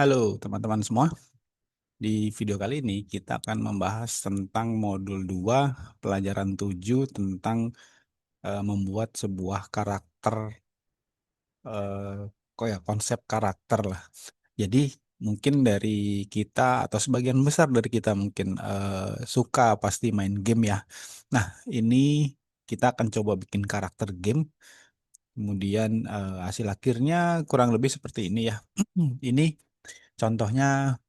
Halo teman-teman semua, di video kali ini kita akan membahas tentang modul 2 pelajaran 7 tentang membuat sebuah karakter, eh, kok ya konsep karakter lah. Jadi mungkin dari kita atau sebagian besar dari kita mungkin suka pasti main game ya. Nah, ini kita akan coba bikin karakter game, kemudian hasil akhirnya kurang lebih seperti ini ya. Ini contohnya.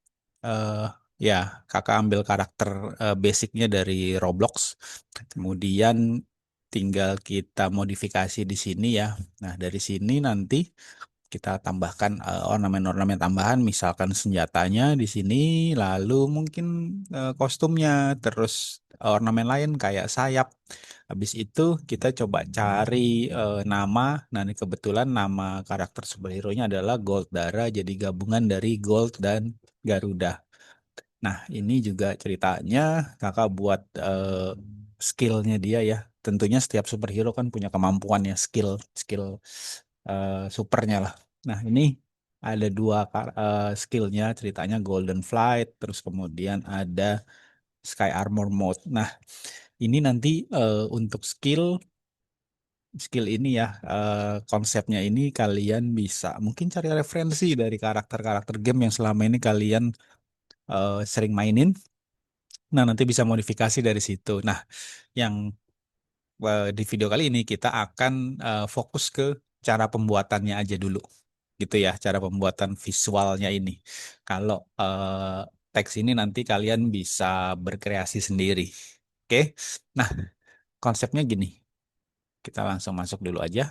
eh ya, kakak ambil karakter basicnya dari Roblox, kemudian tinggal kita modifikasi di sini ya. Nah, dari sini nanti kita tambahkan ornamen-ornamen tambahan, misalkan senjatanya di sini, lalu mungkin kostumnya, terus ornamen lain kayak sayap. Habis itu kita coba cari nama. Nah, ini kebetulan nama karakter superhero-nya adalah Gold Dara, jadi gabungan dari Gold dan Garuda. Nah, ini juga ceritanya kakak buat skillnya dia ya. Tentunya setiap superhero kan punya kemampuan ya, skill skill supernya lah. Nah, ini ada dua skillnya, ceritanya Golden Flight, terus kemudian ada Sky Armor Mode. Nah, ini nanti untuk skill skill ini ya, konsepnya ini kalian bisa mungkin cari referensi dari karakter-karakter game yang selama ini kalian sering mainin. Nah, nanti bisa modifikasi dari situ. Nah, yang di video kali ini kita akan fokus ke cara pembuatannya aja dulu, gitu ya, cara pembuatan visualnya ini. Kalau teks ini nanti kalian bisa berkreasi sendiri. Oke. Nah, konsepnya gini. Kita langsung masuk dulu aja.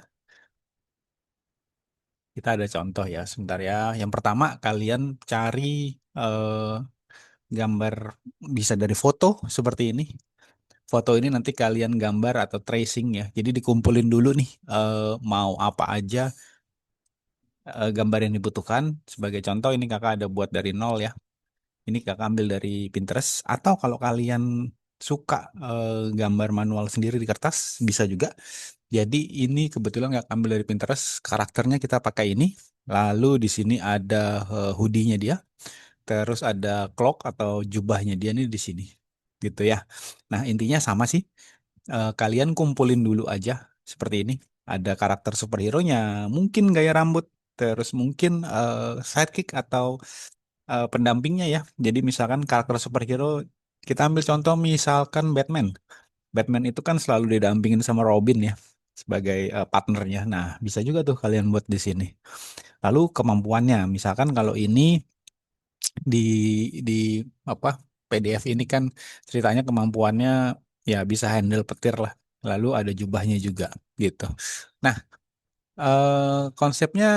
Kita ada contoh ya, sebentar ya. Yang pertama, kalian cari eh, gambar bisa dari foto seperti ini. Foto ini nanti kalian gambar atau tracing ya. Jadi dikumpulin dulu nih, mau apa aja gambar yang dibutuhkan. Sebagai contoh ini kakak ada buat dari nol ya. Ini kakak ambil dari Pinterest. Atau kalau kalian suka gambar manual sendiri di kertas bisa juga. Jadi ini kebetulan kakak ambil dari Pinterest. Karakternya kita pakai ini. Lalu di sini ada hoodie-nya dia. Terus ada cloak atau jubahnya dia nih di sini. Gitu ya. Nah, intinya sama sih. Kalian kumpulin dulu aja seperti ini. Ada karakter superhero-nya, mungkin gaya rambut, terus mungkin sidekick atau pendampingnya ya. Jadi misalkan karakter superhero, kita ambil contoh misalkan Batman. Batman itu kan selalu didampingin sama Robin ya sebagai partnernya. Nah, bisa juga tuh kalian buat di sini. Lalu kemampuannya, misalkan kalau ini di di apa PDF ini kan ceritanya kemampuannya ya bisa handle petir lah. Lalu ada jubahnya juga gitu. Nah, konsepnya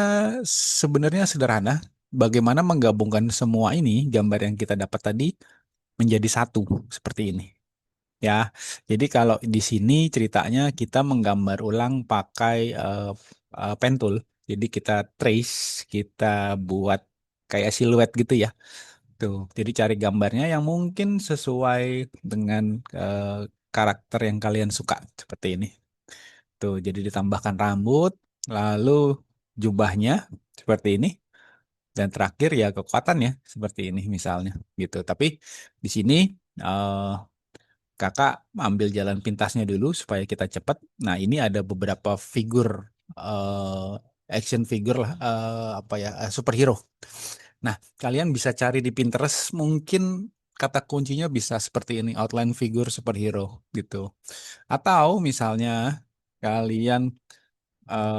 sebenarnya sederhana. Bagaimana menggabungkan semua ini gambar yang kita dapat tadi menjadi satu seperti ini. Ya, jadi kalau di sini ceritanya kita menggambar ulang pakai pen tool. Jadi kita trace, kita buat kayak siluet gitu ya. Tuh, jadi cari gambarnya yang mungkin sesuai dengan eh, karakter yang kalian suka seperti ini. Tuh, jadi ditambahkan rambut, lalu jubahnya seperti ini, dan terakhir ya kekuatannya seperti ini misalnya gitu. Tapi di sini eh, kakak ambil jalan pintasnya dulu supaya kita cepat. Nah, ini ada beberapa figur action figure lah, apa ya, superhero. Nah, kalian bisa cari di Pinterest, mungkin kata kuncinya bisa seperti ini, outline figure superhero gitu. Atau misalnya kalian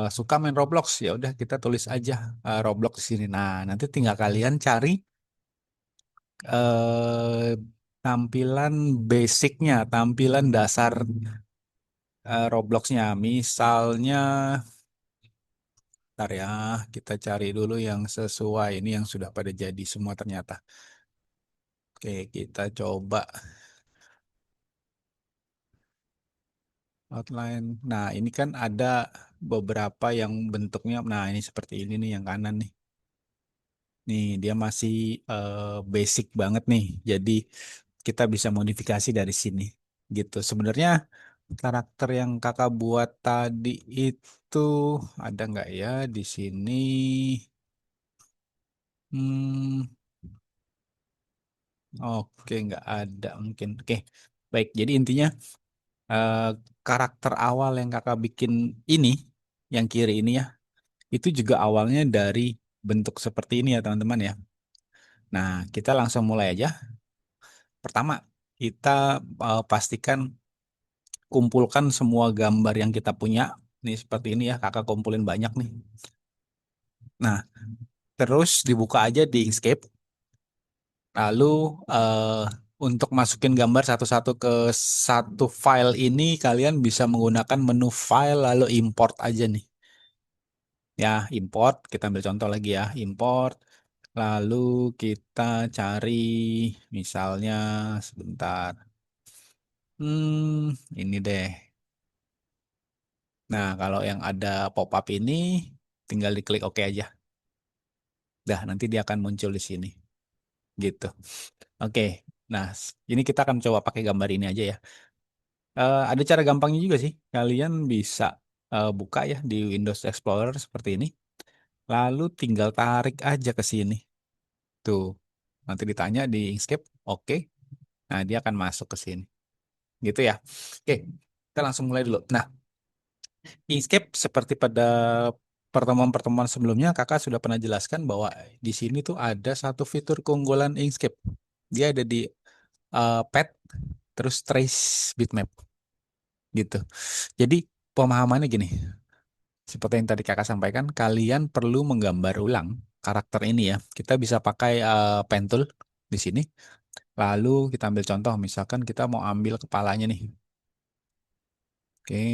suka main Roblox, ya udah kita tulis aja Roblox di sini. Nah, nanti tinggal kalian cari eh, tampilan basicnya, tampilan dasar Robloxnya. Misalnya, ntar ya, kita cari dulu yang sesuai. Ini yang sudah pada jadi semua ternyata. Oke, kita coba outline. Nah, ini kan ada beberapa yang bentuknya. Nah, ini seperti ini nih yang kanan nih. Nih, dia masih basic banget nih. Jadi kita bisa modifikasi dari sini. Gitu. Sebenarnya karakter yang kakak buat tadi itu ada nggak ya di sini? Oke, nggak ada mungkin. Oke, baik. Jadi intinya eh, karakter awal yang kakak bikin ini, yang kiri ini ya, itu juga awalnya dari bentuk seperti ini ya teman-teman ya. Nah, kita langsung mulai aja. Pertama, kita pastikan kumpulkan semua gambar yang kita punya. Nih seperti ini ya, kakak kumpulin banyak nih. Nah, terus dibuka aja di Inkscape. Lalu eh, untuk masukin gambar satu-satu ke satu file ini, kalian bisa menggunakan menu file lalu import aja nih. Ya, import. Kita ambil contoh lagi ya, import. Lalu kita cari misalnya sebentar. Ini deh. Nah, kalau yang ada pop-up ini, tinggal diklik OK aja. Dah, nanti dia akan muncul di sini. Gitu. Oke. Nah, ini kita akan coba pakai gambar ini aja ya. Ada cara gampangnya juga sih. Kalian bisa buka ya di Windows Explorer seperti ini. Lalu tinggal tarik aja ke sini. Tuh. Nanti ditanya di Inkscape, oke. Nah, dia akan masuk ke sini. Gitu ya. Oke, kita langsung mulai dulu. Nah, Inkscape seperti pada pertemuan-pertemuan sebelumnya, kakak sudah pernah jelaskan bahwa di sini tuh ada satu fitur keunggulan Inkscape. Dia ada di Pad, terus Trace Bitmap, gitu. Jadi pemahamannya gini, seperti yang tadi kakak sampaikan, kalian perlu menggambar ulang karakter ini ya. Kita bisa pakai pen tool di sini. Lalu kita ambil contoh, misalkan kita mau ambil kepalanya nih. Oke.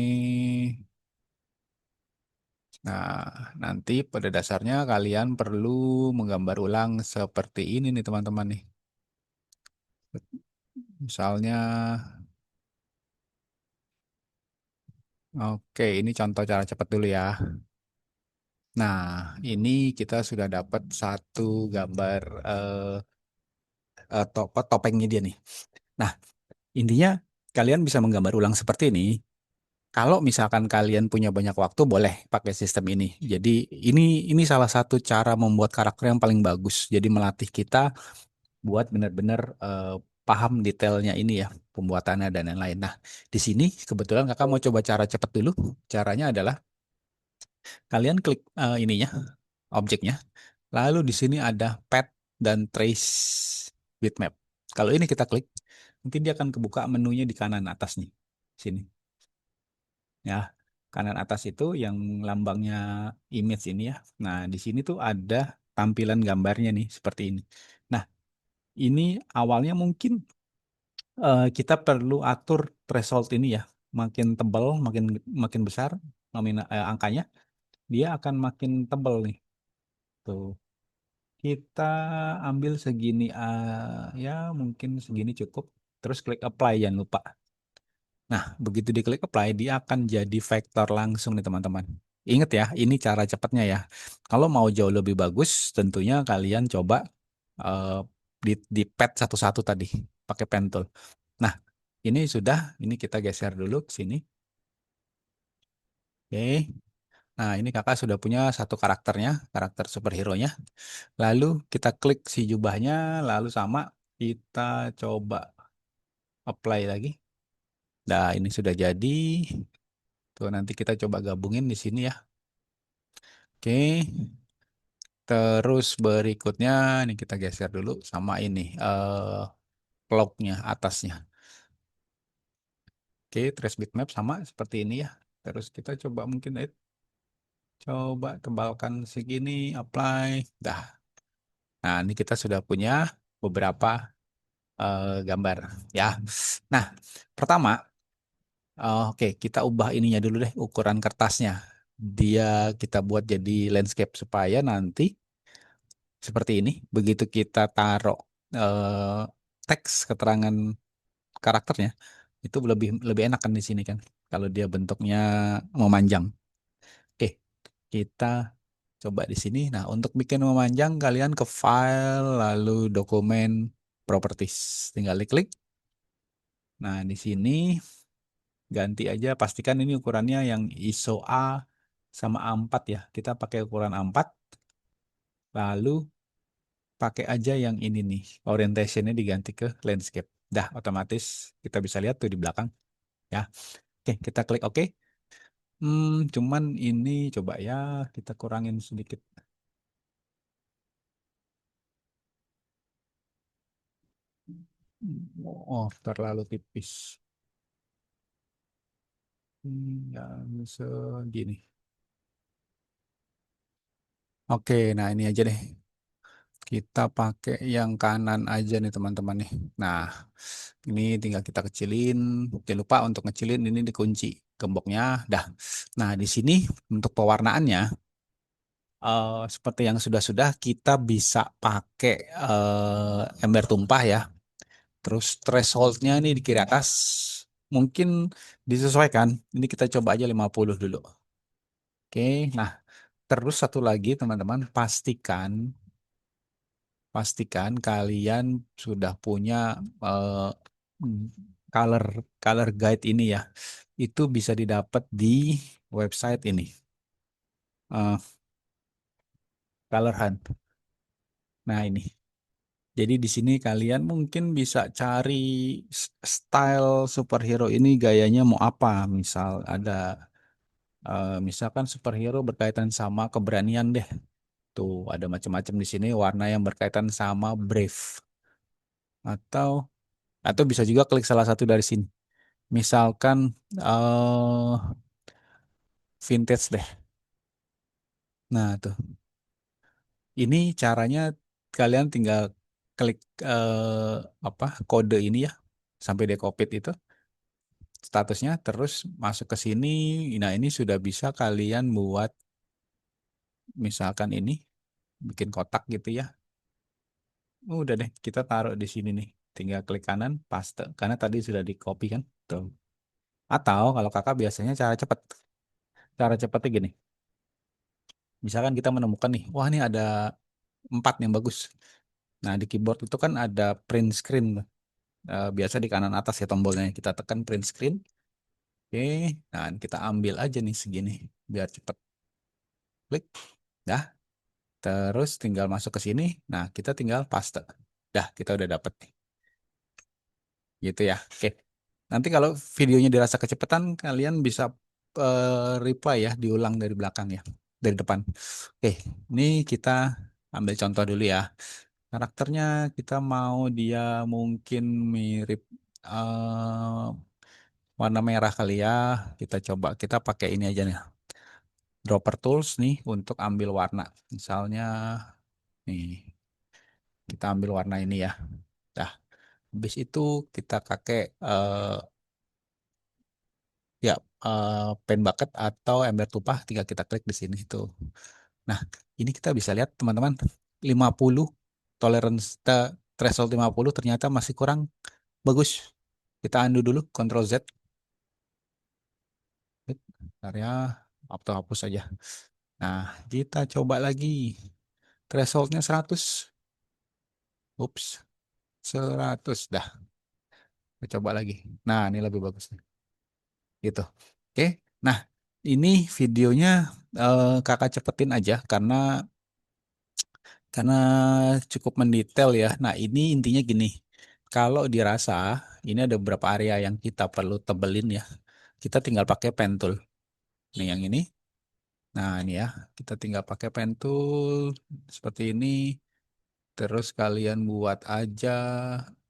Nah, nanti pada dasarnya kalian perlu menggambar ulang seperti ini nih teman-teman nih. Misalnya, oke, ini contoh cara cepat dulu ya. Nah, ini kita sudah dapat satu gambar topengnya dia nih. Nah, intinya kalian bisa menggambar ulang seperti ini. Kalau misalkan kalian punya banyak waktu, boleh pakai sistem ini. Jadi ini salah satu cara membuat karakter yang paling bagus. Jadi melatih kita buat benar-benar paham detailnya ini ya, pembuatannya dan lain-lain. Nah, di sini kebetulan kakak mau coba cara cepat dulu. Caranya adalah kalian klik ininya, objeknya. Lalu di sini ada pad dan trace bitmap. Kalau ini kita klik, nanti dia akan kebuka menunya di kanan atas nih. Sini. Ya, kanan atas itu yang lambangnya image ini ya. Nah, di sini tuh ada tampilan gambarnya nih seperti ini. Nah, ini awalnya mungkin kita perlu atur threshold ini ya. Makin tebal, makin makin besar angkanya, dia akan makin tebal nih. Tuh. Kita ambil segini ya mungkin segini cukup. Terus klik apply jangan lupa. Nah, begitu diklik apply, dia akan jadi vektor langsung nih teman-teman. Ingat ya, ini cara cepatnya ya. Kalau mau jauh lebih bagus, tentunya kalian coba eh, di pad satu-satu tadi, pakai pen tool. Nah, ini sudah, ini kita geser dulu ke sini. Oke. Nah, ini kakak sudah punya satu karakternya, karakter superhero-nya. Lalu kita klik si jubahnya, lalu sama kita coba apply lagi. Nah, ini sudah jadi. Tuh, nanti kita coba gabungin di sini ya. Oke. Terus berikutnya, ini kita geser dulu sama ini, cloud-nya, atasnya. Oke, trace bitmap sama seperti ini ya. Terus kita coba mungkin coba tebalkan segini, apply. Dah. Nah, ini kita sudah punya beberapa gambar ya. Nah, pertama, oke, kita ubah ininya dulu deh, ukuran kertasnya. Dia kita buat jadi landscape supaya nanti seperti ini. Begitu kita taruh eh, teks keterangan karakternya, itu lebih lebih enak kan di sini kan. Kalau dia bentuknya memanjang. Oke, kita coba di sini. Nah, untuk bikin memanjang, kalian ke file, lalu dokumen, properties. Tinggal diklik. Nah, di sini ganti aja, pastikan ini ukurannya yang ISO A sama A4 ya. Kita pakai ukuran A4. Lalu pakai aja yang ini nih. Orientationnya diganti ke landscape. Dah otomatis kita bisa lihat tuh di belakang ya. Oke, kita klik oke. Cuman ini coba ya kita kurangin sedikit. Oh, terlalu tipis. Ya, segini. Oke, nah ini aja deh. Kita pakai yang kanan aja nih teman-teman nih. Nah, ini tinggal kita kecilin. Jangan lupa untuk ngecilin ini dikunci gemboknya. Dah. Nah, di sini untuk pewarnaannya seperti yang sudah-sudah kita bisa pakai ember tumpah ya. Terus thresholdnya ini di kiri atas mungkin disesuaikan. Ini kita coba aja 50 dulu. Oke, nah terus satu lagi teman-teman pastikan kalian sudah punya eh, color color guide ini ya. Itu bisa didapat di website ini. Color Hunt. Nah, ini. Jadi di sini kalian mungkin bisa cari style superhero ini gayanya mau apa. Misal ada misalkan superhero berkaitan sama keberanian deh. Tuh ada macam-macam di sini warna yang berkaitan sama Brave atau bisa juga klik salah satu dari sini. Misalkan eh vintage deh. Nah, tuh. Ini caranya kalian tinggal klik apa kode ini ya sampai decopit itu statusnya terus masuk ke sini. Nah, ini sudah bisa kalian buat misalkan ini bikin kotak gitu ya. Udah deh, kita taruh di sini nih. Tinggal klik kanan, paste. Karena tadi sudah di copy kan. Tuh. Atau kalau kakak biasanya cara cepet. Cara cepetnya gini. Misalkan kita menemukan nih, wah ini ada 4 yang bagus. Nah di keyboard itu kan ada print screen. Biasa di kanan atas ya tombolnya. Kita tekan print screen. Oke, nah kita ambil aja nih segini. Biar cepet. Klik. Dah. Terus tinggal masuk ke sini. Nah kita tinggal paste. Dah, kita udah dapet nih. Gitu ya. Oke. Nanti kalau videonya dirasa kecepatan, kalian bisa reply ya, diulang dari belakang ya, dari depan. Oke, ini kita ambil contoh dulu ya. Karakternya kita mau dia mungkin mirip warna merah kali ya. Kita coba, kita pakai ini aja nih. Dropper tools nih untuk ambil warna. Misalnya nih, kita ambil warna ini ya. Nah, habis itu kita pakai ya, pen bucket atau ember tumpah tinggal kita klik di sini tuh. Nah, ini kita bisa lihat teman-teman 50 tolerance threshold 50 ternyata masih kurang bagus. Kita undo dulu Ctrl Z. Bentar ya, atau hapus saja. Nah, kita coba lagi. Thresholdnya 100. Ups, 100 dah. Kita coba lagi. Nah, ini lebih bagus nih. Gitu. Oke. Nah, ini videonya kakak cepetin aja karena cukup mendetail ya. Nah, ini intinya gini. Kalau dirasa ini ada beberapa area yang kita perlu tebelin ya. Kita tinggal pakai pen tool. Nih yang ini. Nah, ini ya. Kita tinggal pakai pen tool seperti ini. Terus kalian buat aja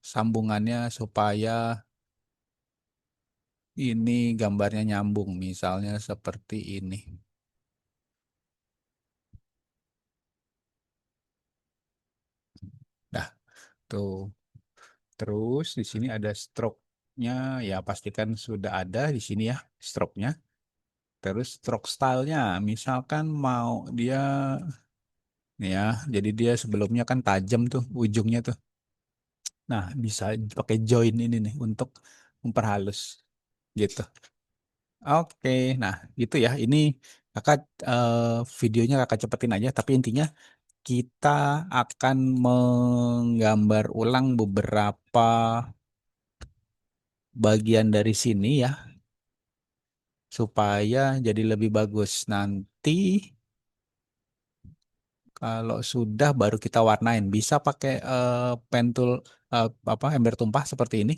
sambungannya supaya ini gambarnya nyambung. Misalnya seperti ini. Dah, tuh. Terus di sini ada stroke-nya, ya pastikan sudah ada di sini ya stroke-nya. Terus stroke style-nya, misalkan mau dia nih ya, jadi dia sebelumnya kan tajam tuh ujungnya tuh. Nah, bisa pakai join ini nih untuk memperhalus gitu. Oke, nah gitu ya. Ini kakak eh, videonya kakak cepetin aja, tapi intinya kita akan menggambar ulang beberapa bagian dari sini ya supaya jadi lebih bagus. Nanti Kalau sudah baru kita warnain. Bisa pakai pen tool apa ember tumpah seperti ini.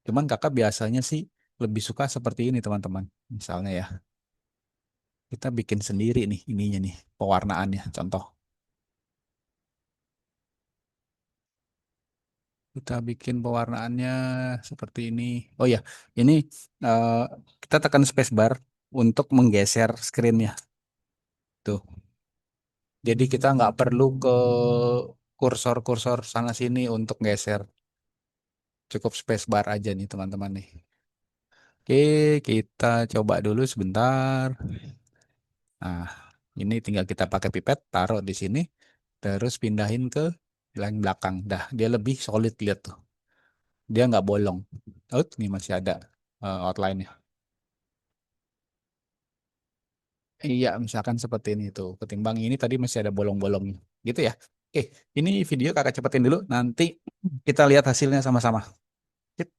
Cuman kakak biasanya sih lebih suka seperti ini teman-teman. Misalnya ya, kita bikin sendiri nih ininya nih pewarnaannya. Contoh, kita bikin pewarnaannya seperti ini. Oh ya, ini eh, kita tekan spacebar untuk menggeser screennya. Tuh. Jadi kita nggak perlu ke kursor-kursor sana sini untuk geser. Cukup spacebar aja nih teman-teman nih. Oke, kita coba dulu sebentar. Nah, ini tinggal kita pakai pipet, taruh di sini, terus pindahin ke yang belakang. Dah, dia lebih solid lihat tuh. Dia nggak bolong. Oh, ini masih ada outline-nya. Iya, misalkan seperti ini tuh. Ketimbang ini tadi masih ada bolong-bolongnya. Gitu ya. Oke, ini video kakak cepetin dulu. Nanti kita lihat hasilnya sama-sama. Sip.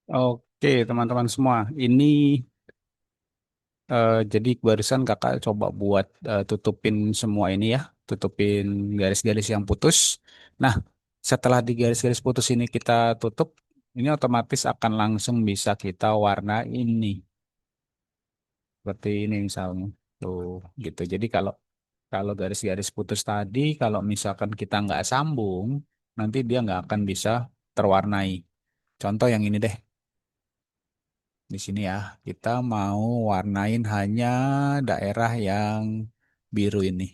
Oke, teman-teman semua. Ini jadi barusan kakak coba buat tutupin semua ini ya. Tutupin garis-garis yang putus. Nah, setelah di garis-garis putus ini kita tutup, ini otomatis akan langsung bisa kita warna ini. Seperti ini misalnya. Tuh, gitu. Jadi kalau kalau garis-garis putus tadi, kalau misalkan kita nggak sambung, nanti dia nggak akan bisa terwarnai. Contoh yang ini deh. Di sini ya, kita mau warnain hanya daerah yang biru ini,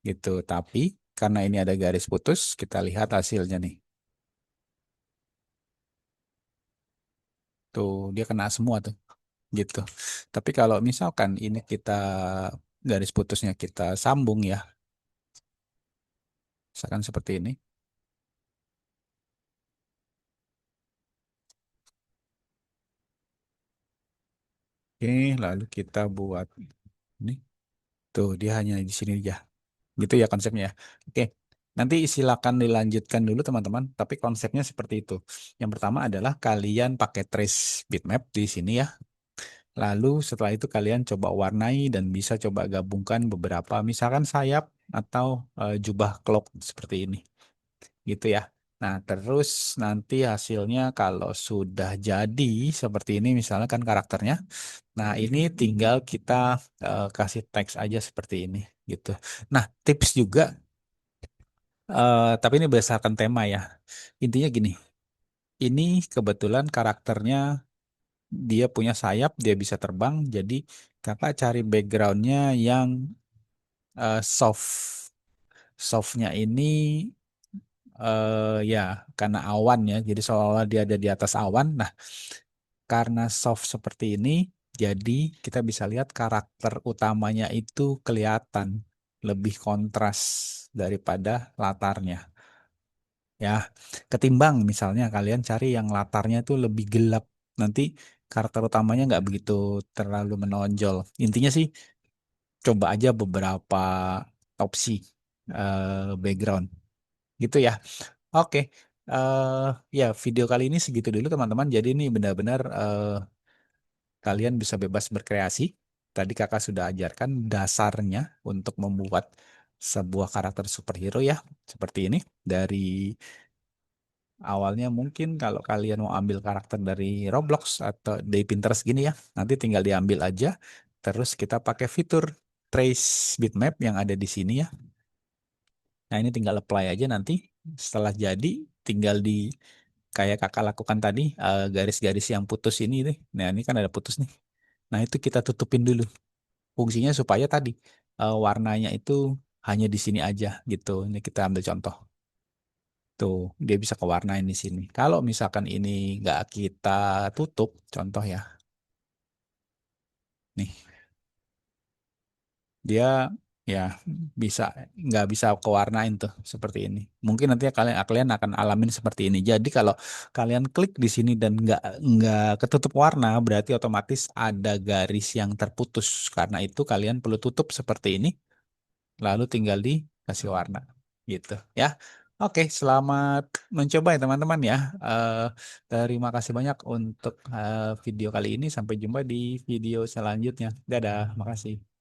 gitu. Tapi karena ini ada garis putus, kita lihat hasilnya nih. Tuh, dia kena semua tuh, gitu. Tapi kalau misalkan ini kita garis putusnya kita sambung ya, misalkan seperti ini. Oke, lalu kita buat ini. Tuh, dia hanya di sini aja. Gitu ya konsepnya ya. Oke, nanti silakan dilanjutkan dulu teman-teman. Tapi konsepnya seperti itu. Yang pertama adalah kalian pakai trace bitmap di sini ya. Lalu setelah itu kalian coba warnai dan bisa coba gabungkan beberapa, misalkan sayap atau jubah cloak seperti ini. Gitu ya. Nah, terus nanti hasilnya kalau sudah jadi seperti ini misalnya kan karakternya. Nah, ini tinggal kita kasih teks aja seperti ini gitu. Nah, tips juga tapi ini berdasarkan tema ya. Intinya gini, ini kebetulan karakternya dia punya sayap, dia bisa terbang. Jadi kakak cari backgroundnya yang soft. Softnya ini ya karena awan ya. Jadi seolah-olah dia ada di atas awan. Nah, Karena soft seperti ini, jadi kita bisa lihat karakter utamanya itu kelihatan lebih kontras daripada latarnya. Ya, ketimbang misalnya kalian cari yang latarnya itu lebih gelap, nanti karakter utamanya nggak begitu terlalu menonjol. Intinya sih, coba aja beberapa opsi background, gitu ya. Oke, eh ya video kali ini segitu dulu teman-teman. Jadi ini benar-benar kalian bisa bebas berkreasi. Tadi kakak sudah ajarkan dasarnya untuk membuat sebuah karakter superhero ya, seperti ini. Dari awalnya mungkin kalau kalian mau ambil karakter dari Roblox atau dari Pinterest gini ya, nanti tinggal diambil aja. Terus kita pakai fitur trace bitmap yang ada di sini ya. Nah ini tinggal apply aja nanti. Setelah jadi, tinggal di kayak kakak lakukan tadi, garis-garis yang putus ini deh. Nah ini kan ada putus nih. Nah itu kita tutupin dulu. Fungsinya supaya tadi warnanya itu hanya di sini aja gitu. Ini kita ambil contoh. Tuh, dia bisa kewarnain di sini. Kalau misalkan ini nggak kita tutup, contoh ya, nih, dia ya bisa nggak bisa kewarnain tuh seperti ini. Mungkin nanti kalian kalian akan alamin seperti ini. Jadi kalau kalian klik di sini dan nggak ketutup warna, berarti otomatis ada garis yang terputus. Karena itu kalian perlu tutup seperti ini, lalu tinggal dikasih warna gitu ya. Oke, selamat mencoba ya teman-teman ya. Eh, Terima kasih banyak untuk video kali ini. Sampai jumpa di video selanjutnya. Dadah, makasih.